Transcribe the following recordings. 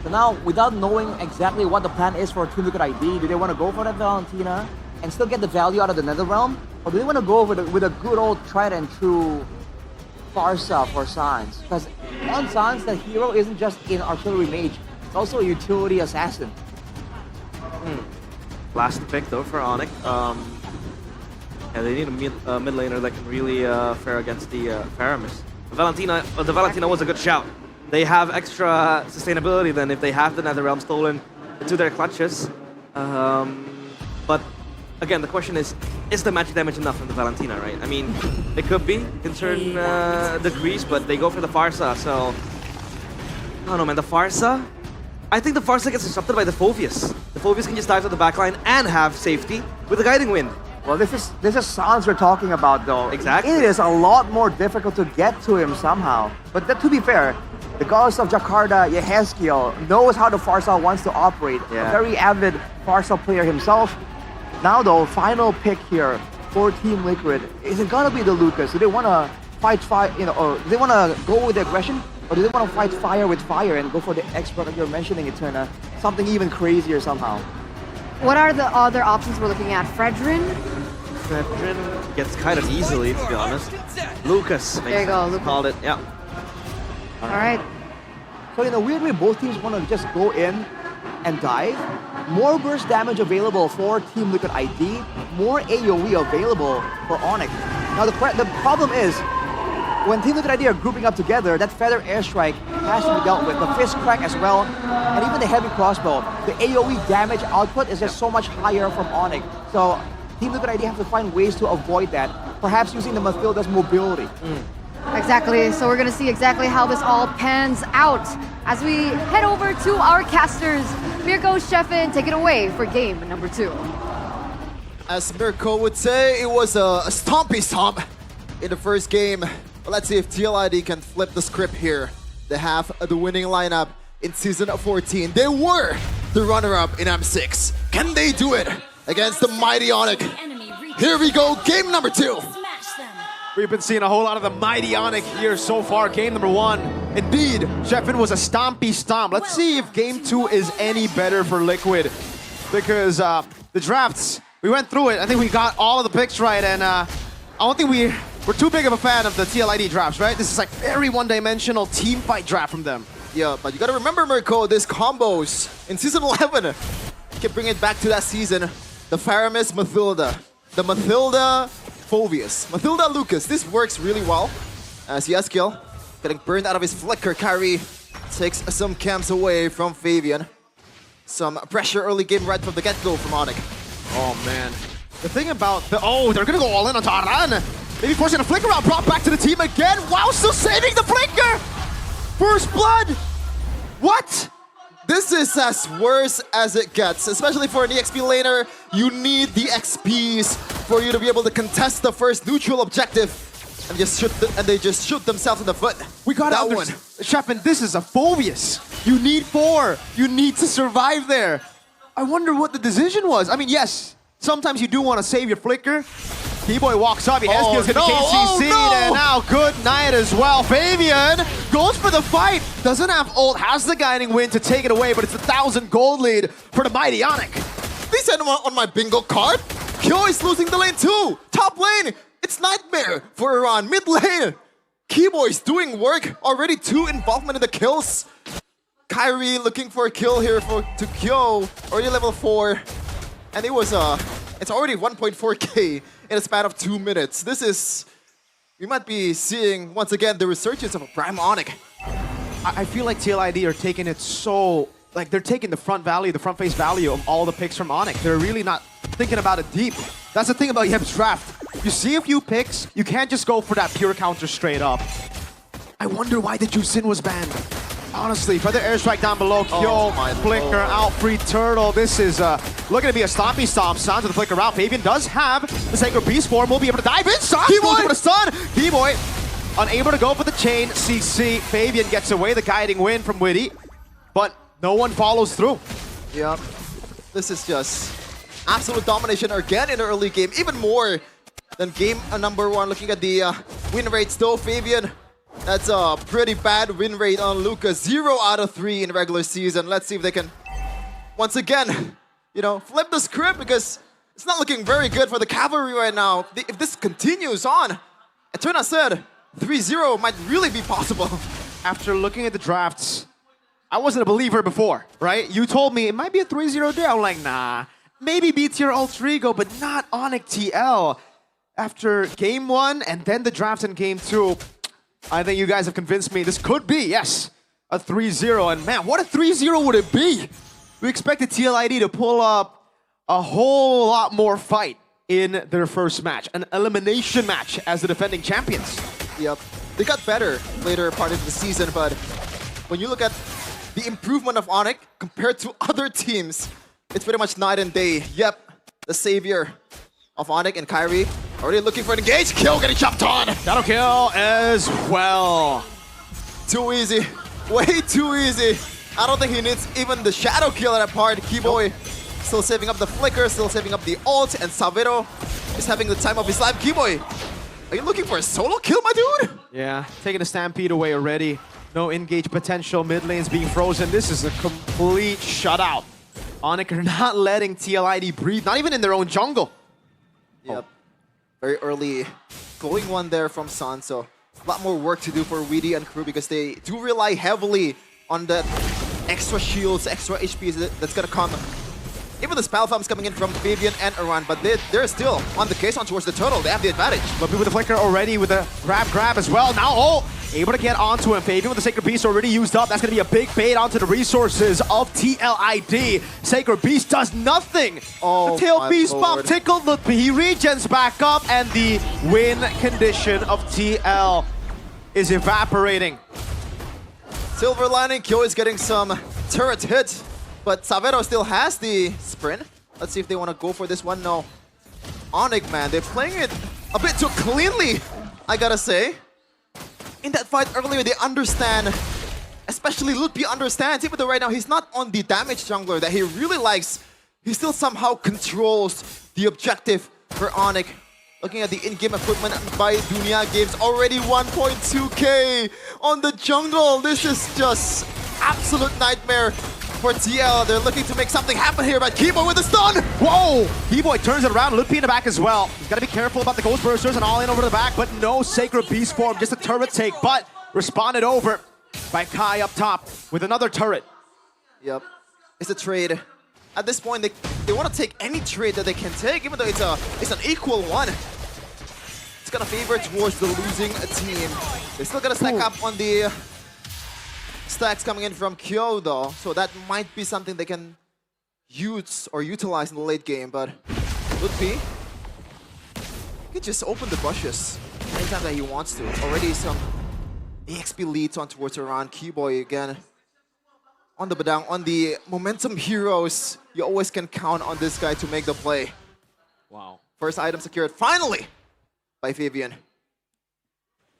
So now, without knowing exactly what the plan is for Team Liquid ID, do they want to go for that Valentina and still get the value out of the Netherrealm? Or do they want to go with a good old tried and true Farsa for Sans? Because on Sans, the hero isn't just an artillery mage, it's also a utility assassin. Last pick though for Onyx. Yeah, they need a mid laner that can really fare against the Faramis. The Valentina was a good shout. They have extra sustainability than if they have the Netherrealm stolen into their clutches. But again, the question is the magic damage enough from the Valentina, right? I mean, it could be in certain degrees, but they go for the Farsa, so... I don't know, man, the Farsa? I think the Farsa gets disrupted by the Phoveus. The Phoveus can just dive to the backline and have safety with the Guiding Wind. Well, this is Sans we're talking about, though. Exactly. It is a lot more difficult to get to him somehow. But to be fair, the goddess of Jakarta, Yehezkiel, knows how the Farsa wants to operate. Yeah. A very avid Farsa player himself. Now, though, final pick here for Team Liquid. Is it gonna be the Lucas? Do they want to fight fire, or do they want to go with the aggression? Or do they want to fight fire with fire and go for the expert that you're mentioning, Eterna? Something even crazier somehow. What are the other options we're looking at? Fredrin? Fredrin gets kind of easily, to be honest. Lucas. There you go, Lucas. Called it, yeah. All right. So in a weird way, both teams want to just go in and dive. More burst damage available for Team Liquid ID. More AoE available for Onyx. Now the problem is, when Team Liquid ID are grouping up together, that Feather Airstrike has to be dealt with. The Fist Crack as well, and even the Heavy Crossbow. The AoE damage output is just so much higher from Onyx. So Team Liquid ID have to find ways to avoid that. Perhaps using the Mathilda's mobility. Exactly. So we're going to see exactly how this all pans out as we head over to our casters. Mirko, Sheffin, take it away for game number 2. As Mirko would say, it was a stompy stomp in the first game. But let's see if tlid can flip the script here. They have the winning lineup in Season 14. They were the runner-up in M6. Can they do it against the mighty Onyx? Here we go, game number 2. We've been seeing a whole lot of the mighty Onyx here so far. Game number 1. Indeed, Sheffin was a stompy stomp. Let's see if game 2 is any better for Liquid. Because the drafts, we went through it. I think we got all of the picks right. And I don't think we're too big of a fan of the tlid drafts, right? This is like very one-dimensional team fight draft from them. Yeah, but you gotta remember, Mirko, these combos in Season 11. You can bring it back to that season. The Faramis Mathilda. The Mathilda Phoveus. Mathilda Lucas. This works really well. As Yehezkiel getting burned out of his flicker. Kyrie takes some camps away from Fabian. Some pressure early game right from the get-go from Onyx. Oh, man. The thing about the... Oh, they're going to go all in on Taran. Maybe forcing a flicker out. Brought back to the team again. Wow, still saving the flicker. First blood. What? This is as worse as it gets, especially for an EXP laner. You need the XPs for you to be able to contest the first neutral objective, and they just shoot themselves in the foot. We got that one. Sheffin, this is a Phoveus. You need 4. You need to survive there. I wonder what the decision was. I mean, yes, sometimes you do want to save your flicker. T-Boy walks up, Yehezkiel's gonna KCC, and now good night as well. Fabian goes for the fight, doesn't have ult, has the Guiding Wind to take it away, but it's a 1,000 gold lead for the mighty Onyx. They said on my bingo card, Kyo is losing the lane too. Top lane, it's nightmare for Iran. Mid lane, Keyboy is doing work, already 2 involvement in the kills. Kyrie looking for a kill here to Kyo, already level 4, and it was it's already 1.4k in a span of 2 minutes. We might be seeing, once again, the resurgence of a Prime Onyx. I feel like tlid are taking it so, like they're taking the front face value of all the picks from Onyx. They're really not thinking about it deep. That's the thing about Yeb's draft. You see a few picks, you can't just go for that pure counter straight up. I wonder why the Jusin was banned. Honestly, Feather Airstrike down below, Kyo, flicker out, free turtle. This is looking to be a stompy stomp. Sounds of the flicker out. Fabian does have the Sacred Beast form. Will be able to dive in. Soft goes for the stun. Keyboy unable to go for the chain. CC. Fabian gets away the Guiding Wind from Witty, but no one follows through. Yeah, this is just absolute domination again in the early game. Even more than game number 1. Looking at the win rates though, Fabian That's a pretty bad win rate on Lucas. 0 out of 3 in regular season. Let's see if they can, once again, flip the script because it's not looking very good for the Cavalry right now. If this continues on, Eterna said 3-0 might really be possible. After looking at the drafts, I wasn't a believer before, right? You told me it might be a 3-0 day. I'm like, nah. Maybe B-tier Alter Ego, but not ONIC TL. After game 1 and then the draft in game 2, I think you guys have convinced me this could be, yes, a 3-0. And man, what a 3-0 would it be? We expected TLID to pull up a whole lot more fight in their first match. An elimination match as the defending champions. Yep. They got better later part of the season, but when you look at the improvement of ONIC compared to other teams, it's pretty much night and day. Yep, the savior of ONIC and Kyrie already looking for an engage. Kill getting chopped on. Shadow kill as well. Too easy. Way too easy. I don't think he needs even the shadow kill at that part. Keyboy still saving up the flicker, still saving up the ult, and Savero is having the time of his life. Keyboy, are you looking for a solo kill, my dude? Yeah, taking a stampede away already. No engage potential, mid lane's being frozen. This is a complete shutout. ONIC are not letting TLID breathe, not even in their own jungle. Yep. Very early going one there from Sun, so a lot more work to do for Weedy and crew because they do rely heavily on the extra shields, extra HP that's gonna come. Even the spell farms coming in from Fabian and Aran, but they're still on the case on towards the turtle. They have the advantage. But with the flicker already with a grab as well. Now, able to get onto him. Fabian with the Sacred Beast already used up. That's going to be a big bait onto the resources of TLID. Sacred Beast does nothing. Oh, the tail beast Lord. pop tickled. Look, he regens back up, and the win condition of TL is evaporating. Silver lining, Kyo is getting some turret hit, but Savero still has the sprint. Let's see if they want to go for this one. No. ONIC, man, they're playing it a bit too cleanly, I gotta say. In that fight earlier, they understand, especially Lutpi understands, even though right now he's not on the damage jungler that he really likes, he still somehow controls the objective for ONIC. Looking at the in-game equipment by Dunia Games, already 1.2k on the jungle. This is just absolute nightmare for TL. They're looking to make something happen here, but Keyboy with the stun! Whoa! Keyboy turns it around, Lutpi in the back as well. He's got to be careful about the Ghost Bursters and all in over the back, but no Sacred Beast form, just a turret take, but responded over by Kai up top with another turret. Yep, it's a trade. At this point, they want to take any trade that they can take, even though it's an equal one. It's gonna favor towards the losing team. They still gotta stack up on the stacks coming in from Kyo though, so that might be something they can use or utilize in the late game, but Lutpi, he can just open the bushes anytime that he wants to. Already some EXP leads on towards around Keyboy again. On the Badang, on the momentum heroes, you always can count on this guy to make the play. Wow. First item secured, finally, by Fabian.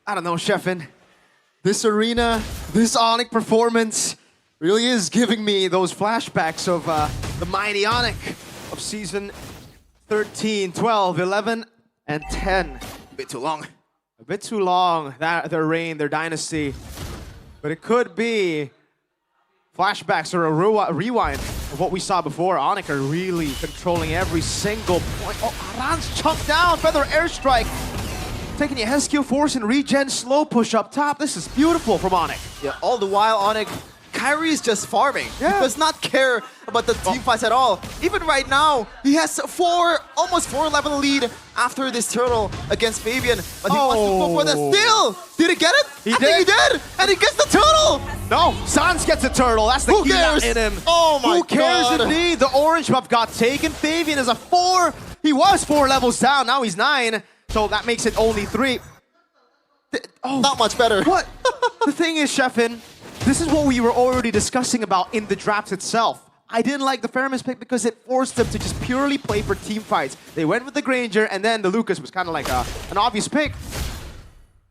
I don't know, Sheffin. This arena, this ONIC performance really is giving me those flashbacks of the mighty ONIC of season 13, 12, 11, and 10. A bit too long. A bit too long, their reign, their dynasty. But it could be flashbacks or a rewind of what we saw before. ONIC are really controlling every single point. Oh, Aran's chunked down, Feather Airstrike. Taking your Heskia Force and regen slow push up top. This is beautiful from ONIC. Yeah, all the while ONIC, Kyrie is just farming. Yeah. He does not care about the team fights at all. Even right now, he has almost 4-level lead after this turtle against Fabian. But he wants to go for the steal. Did he get it? I think he did. And he gets the turtle. No, Sans gets a turtle. That's the Who key cares? in him. Oh my Who cares God. indeed? The orange buff got taken. Fabian is a 4. He was 4 levels down. Now he's 9. So that makes it only 3. Not much better. What? The thing is, Sheffin, this is what we were already discussing about in the draft itself. I didn't like the Faramis pick because it forced them to just purely play for team fights. They went with the Granger, and then the Lucas was kind of like an obvious pick.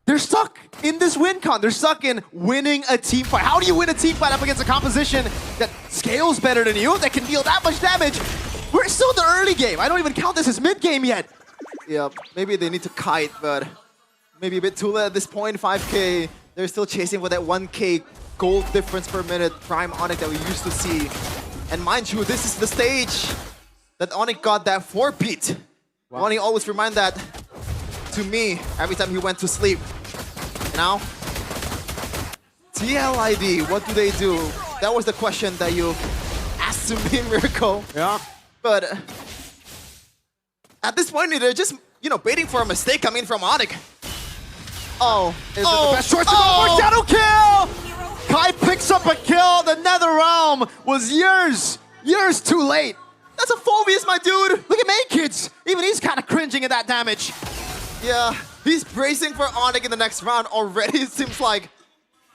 They're stuck in this win con. They're stuck in winning a team fight. How do you win a team fight up against a composition that scales better than you, that can deal that much damage? We're still in the early game. I don't even count this as mid-game yet. Yeah, maybe they need to kite, but maybe a bit too late at this point. 5k They're still chasing for that 1K gold difference per minute prime Onyx that we used to see. And mind you, this is the stage that Onyx got that 4 beat. Wow. Onyx always remind that to me every time he went to sleep. Now, tlid, what do they do? That was the question that you asked to me, Miracle. Yeah. But at this point, they're just, waiting for a mistake coming from Onyx. Oh, Is it the best choice to go for Shadow Kill? Kai picks up a kill. The Nether Realm was years too late. That's a Phobius, my dude. Look at Main Kids. Even he's kind of cringing at that damage. Yeah, he's bracing for Onyx in the next round already, it seems like.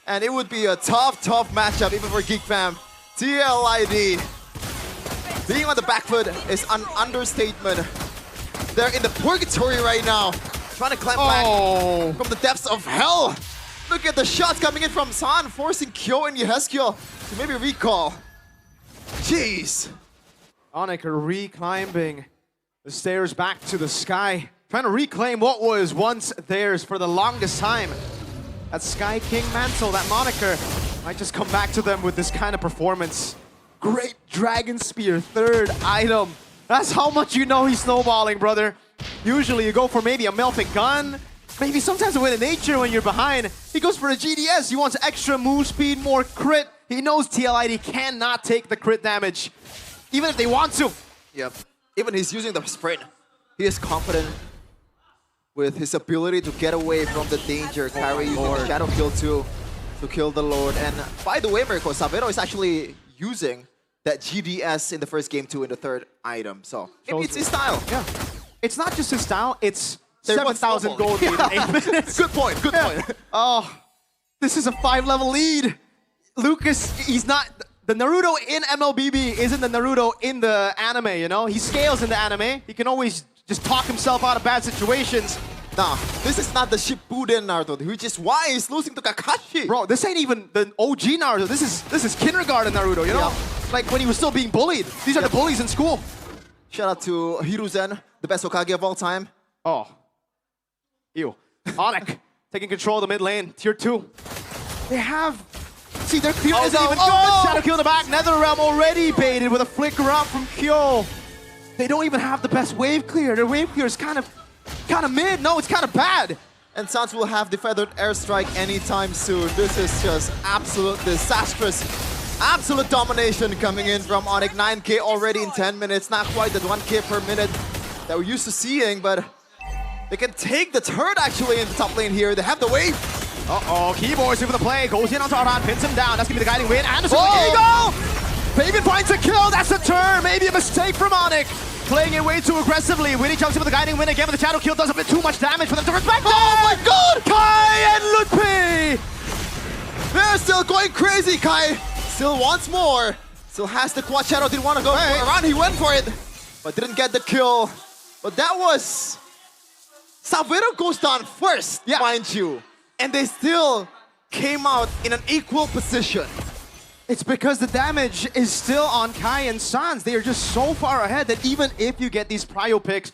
And it would be a tough matchup even for Geek Fam. tlid being on the back foot is an understatement. They're in the purgatory right now, trying to climb back from the depths of hell. Look at the shots coming in from San, forcing Kyo and Yehezkiel to maybe recall. Jeez. Onyx re-climbing the stairs back to the sky, trying to reclaim what was once theirs for the longest time. That Sky King mantle, that moniker, might just come back to them with this kind of performance. Great Dragon Spear, 3rd item. That's how much you know he's snowballing, brother. Usually you go for maybe a melting gun, maybe sometimes a Wind of Nature when you're behind. He goes for a GDS. He wants extra move speed, more crit. He knows tlid cannot take the crit damage, even if they want to. Yep. Even he's using the sprint. He is confident with his ability to get away from the danger. Kyrie using the Shadow Kill too to kill the Lord. And by the way, Miracle, Savero is actually using that GDS in the first game too in the 3rd item. So maybe it's his style. Yeah. It's not just his style, it's There's 7,000 one gold in 8 minutes. Good point, good point. Oh, this is a 5-level lead. Lucas, he's not... The Naruto in MLBB isn't the Naruto in the anime, you know? He scales in the anime. He can always just talk himself out of bad situations. Nah, this is not the Shippuden Naruto, which is why he's losing to Kakashi. Bro, this ain't even the OG Naruto. This is kindergarten Naruto, you know? Yeah. Like when he was still being bullied. These are the bullies in school. Shout out to Hiruzen, the best Hokage of all time. Oh. Ew. Onyx taking control of the mid lane. Tier 2. They have... See, their Kyo isn't even good. Shadow Kill in the back. Nether Realm already baited with a flicker up from Kyo. They don't even have the best wave clear. Their wave clear is kind of mid. No, it's kind of bad. And Sans will have the feathered airstrike anytime soon. This is just absolute disastrous. Absolute domination coming in from Onyx. 9K already in 10 minutes. Not quite the 1K per minute that we're used to seeing, but they can take the turret actually in the top lane here. They have the wave. Uh-oh, Keyboard's in for the play. Goes in on Taran, pins him down. That's going to be the guiding win. Anderson with the eagle! Fabian finds a kill. That's a turn. Maybe a mistake from Onyx. Playing it way too aggressively. Winnie jumps in with the guiding win again, but the Shadow Kill does a bit too much damage for them to respect. Oh my god! Kai and Ludpi! They're still going crazy, Kai. Still wants more. Still has the quad shadow. Didn't want to go around. He went for it, but didn't get the kill. But that was... Savero goes down first, mind you. And they still came out in an equal position. It's because the damage is still on Kai and Sans. They are just so far ahead that even if you get these prio picks,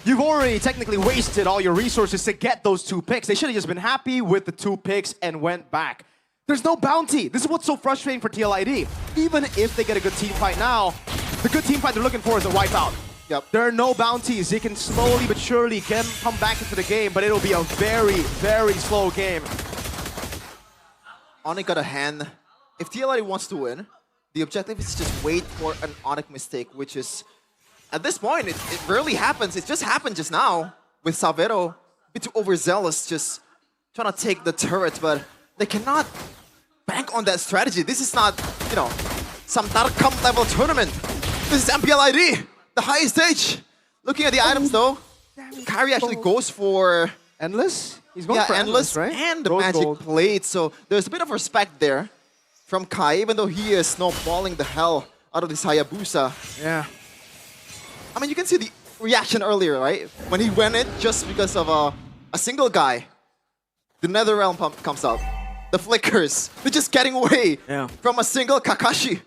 you've already technically wasted all your resources to get those 2 picks. They should have just been happy with the 2 picks and went back. There's no bounty. This is what's so frustrating for tlid. Even if they get a good team fight now, the good team fight they're looking for is a wipeout. Yep. There are no bounties. They can slowly but surely come back into the game, but it'll be a very, very slow game. Onyx got a hand. If tlid wants to win, the objective is just wait for an Onyx mistake, which is, at this point, it rarely happens. It just happened just now with Savero. A bit too overzealous, just trying to take the turret, but they cannot bank on that strategy. This is not, some Narcom level tournament. This is MPL, the highest stage. Looking at the items though, Kyrie actually goes for Endless? He's going for Endless, right? and the Rose Magic Gold. Plate. So there's a bit of respect there from Kai, even though he is snowballing the hell out of this Hayabusa. Yeah. I mean, you can see the reaction earlier, right? When he went in just because of a single guy. The Nether Realm comes out. The flickers. They're just getting away from a single Kakashi.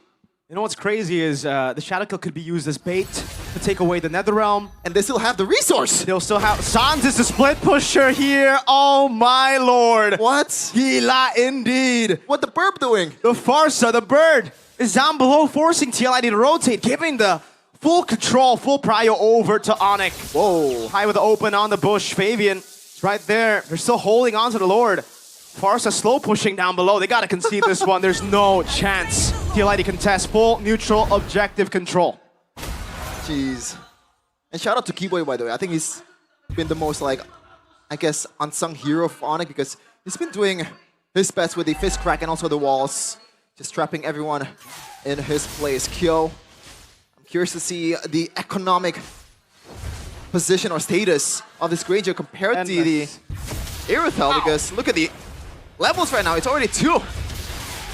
You know what's crazy is the Shadow Kill could be used as bait to take away the Netherrealm. And they still have the resource. They'll still have... Sans is the split pusher here. Oh my lord. What? Gila indeed. What the burp doing? The Farsa, the bird, is down below, forcing TLID to rotate, giving the full control, full prio over to Onyx. Whoa. High with the open on the bush. Fabian is right there. They're still holding on to the Lord. Farsa slow pushing down below. They gotta concede this one. There's no chance. TLID contest full neutral objective control. Jeez. And shout out to Keyboy, by the way. I think he's been the most, like, I guess, unsung hero for Onyx because he's been doing his best with the fist crack and also the walls. Just trapping everyone in his place. Kyo, I'm curious to see the economic position or status of this Granger compared to the Irithel because look at the levels right now. It's already 2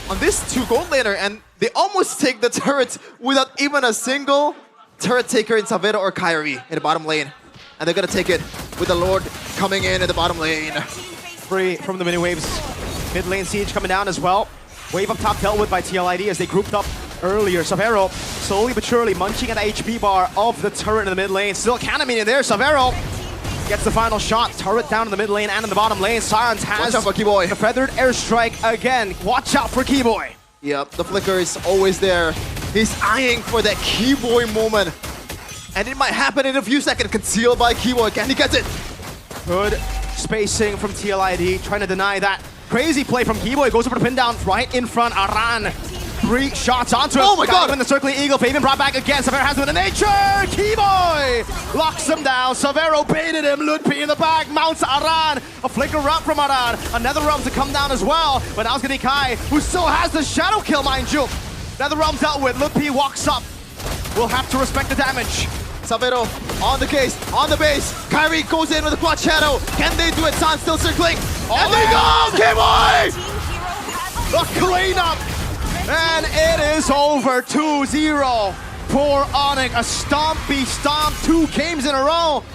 on this 2 gold laner and they almost take the turret without even a single turret taker in Savera or Kyrie in the bottom lane. And they're gonna take it with the Lord coming in at the bottom lane. Free from the mini waves. Mid lane siege coming down as well. Wave up top dealt with by TLID as they grouped up earlier. Savero slowly but surely munching at the HP bar of the turret in the mid lane. Still Canamine in there. Savero gets the final shot. Turret down in the mid lane and in the bottom lane. Sirens has Watch out for Keyboy. the feathered airstrike again. Watch out for Keyboy. Yep, the flicker is always there. He's eyeing for that Keyboy moment. And it might happen in a few seconds. Concealed by Keyboy. Can he get it? Good spacing from TLID, trying to deny that. Crazy play from Keyboy, goes over the pin down right in front. Aran, 3 shots onto him. Oh my god! When the circling eagle, Fabian brought back again. Savero has him in the nature. Keyboy locks him down. Savero baited him. Ludpi in the back, mounts Aran. A flicker up from Aran. Another realm to come down as well. But now it's gonna be Kai, who still has the shadow kill, mind you. Another realm dealt with. Ludpi walks up. We'll have to respect the damage. Savero on the case, on the base. Kyrie goes in with a quad shadow. Can they do it? San still circling. And they go! Keyboy! The cleanup! And it is over 2-0 for Onyx. A stompy stomp, 2 games in a row.